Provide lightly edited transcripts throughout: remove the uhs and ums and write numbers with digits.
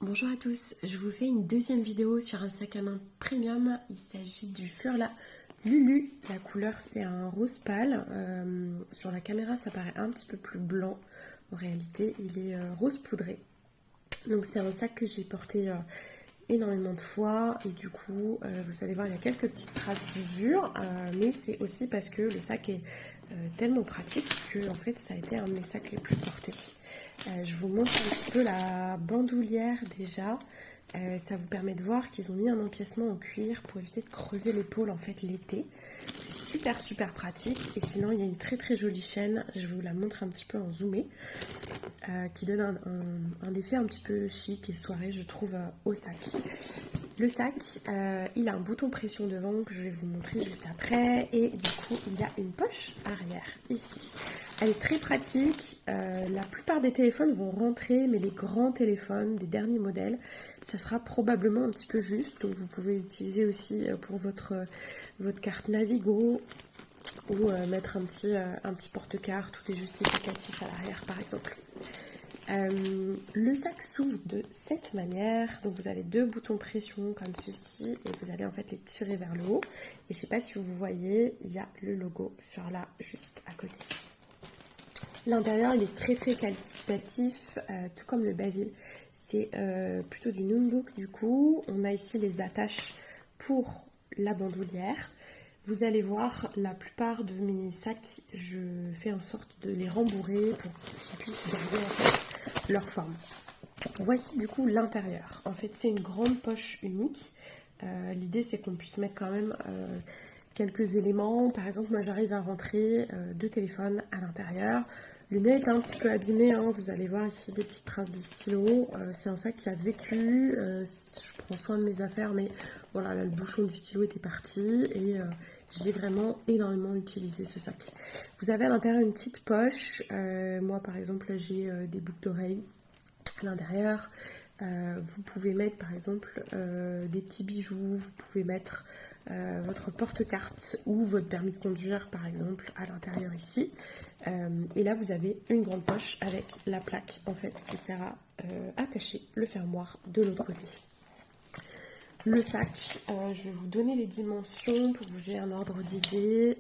Bonjour à tous, je vous fais une deuxième vidéo sur un sac à main premium. Il s'agit du Furla Lulu. La couleur c'est un rose pâle. Sur la caméra ça paraît un petit peu plus blanc. En réalité il est rose poudré. Donc c'est un sac que j'ai porté énormément de fois et du coup vous allez voir il y a quelques petites traces d'usure, mais c'est aussi parce que le sac est tellement pratique que en fait ça a été un de mes sacs les plus portés. Je vous montre un petit peu la bandoulière déjà. Ça vous permet de voir qu'ils ont mis un encaissement en cuir pour éviter de creuser l'épaule en fait l'été. C'est super pratique. Et sinon il y a une très jolie chaîne, je vous la montre un petit peu en zoomé, qui donne un effet un petit peu chic et soirée je trouve au sac. Le sac, il a un bouton pression devant que je vais vous montrer juste après et du coup il y a une poche arrière ici. Elle est très pratique, la plupart des téléphones vont rentrer mais les grands téléphones des derniers modèles ça sera probablement un petit peu juste, donc vous pouvez l'utiliser aussi pour votre carte Navigo ou mettre un petit porte-carte, tout est justificatif à l'arrière par exemple. Le sac s'ouvre de cette manière, donc vous avez deux boutons pression comme ceci et vous allez en fait les tirer vers le haut et je sais pas si vous voyez, il y a le logo Furla juste à côté. L'intérieur il est très qualitatif, tout comme le Basil, c'est plutôt du Numbuk du coup. On a ici les attaches pour la bandoulière. Vous allez voir, la plupart de mes sacs, je fais en sorte de les rembourrer pour qu'ils puissent garder en fait leur forme. Voici du coup l'intérieur. En fait, c'est une grande poche unique. L'idée, c'est qu'on puisse mettre quand même quelques éléments. Par exemple, moi, j'arrive à rentrer deux téléphones à l'intérieur. Le mien est un petit peu abîmé, hein. Vous allez voir ici des petites traces de stylo. C'est un sac qui a vécu. Je prends soin de mes affaires, mais voilà, là, le bouchon du stylo était parti et je l'ai vraiment énormément utilisé ce sac. Vous avez à l'intérieur une petite poche. Moi, par exemple, j'ai des boucles d'oreilles à l'intérieur. Vous pouvez mettre par exemple des petits bijoux, vous pouvez mettre votre porte-carte ou votre permis de conduire par exemple à l'intérieur ici. Et là vous avez une grande poche avec la plaque en fait qui sert à attacher le fermoir de l'autre côté. Le sac, je vais vous donner les dimensions pour que vous ayez un ordre d'idée.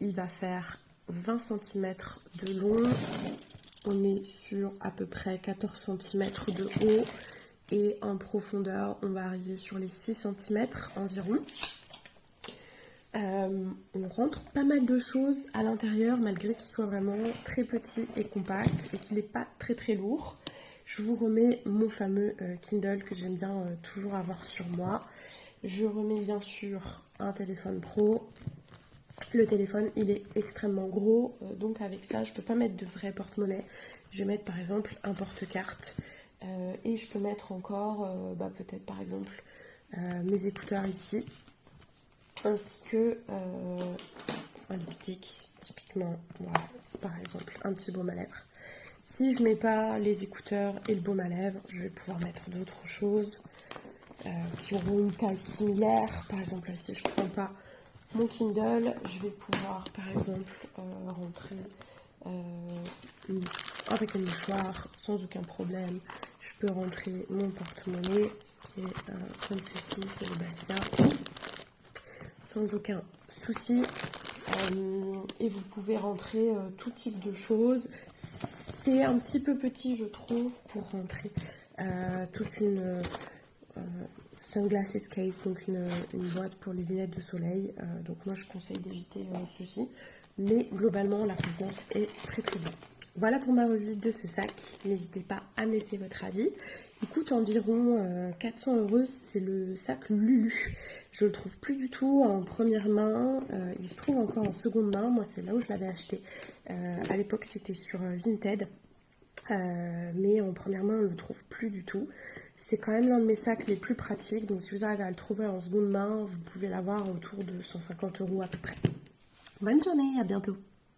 Il va faire 20 cm de long. On est sur à peu près 14 cm de haut et en profondeur, on va arriver sur les 6 cm environ. On rentre pas mal de choses à l'intérieur malgré qu'il soit vraiment très petit et compact et qu'il n'est pas très lourd. Je vous remets mon fameux Kindle que j'aime bien toujours avoir sur moi. Je remets bien sûr un téléphone pro. Le téléphone il est extrêmement gros, donc avec ça je peux pas mettre de vrai porte-monnaie. Je vais mettre par exemple un porte-carte et je peux mettre encore peut-être par exemple mes écouteurs ici, ainsi que un lipstick typiquement, voilà, par exemple un petit baume à lèvres. Si je mets pas les écouteurs et le baume à lèvres, je vais pouvoir mettre d'autres choses qui auront une taille similaire. Par exemple là, si je prends pas mon Kindle, je vais pouvoir par exemple rentrer avec un mouchoir sans aucun problème. Je peux rentrer mon porte-monnaie qui est comme ceci, c'est le Bastia, sans aucun souci. Et vous pouvez rentrer tout type de choses. C'est un petit peu petit je trouve pour rentrer toute une sunglasses case, donc une boîte pour les lunettes de soleil. Donc moi je conseille d'éviter ceci, mais globalement la contenance est très bien. Voilà pour ma revue de ce sac. N'hésitez pas à me laisser votre avis. Il coûte environ 400 €. C'est le sac Lulu. Je le trouve plus du tout en première main. Il se trouve encore en seconde main. Moi c'est là où je l'avais acheté. À l'époque c'était sur Vinted. Mais en première main on ne le trouve plus du tout. C'est quand même l'un de mes sacs les plus pratiques, donc si vous arrivez à le trouver en seconde main, vous pouvez l'avoir autour de 150 € à peu près. Bonne journée, à bientôt.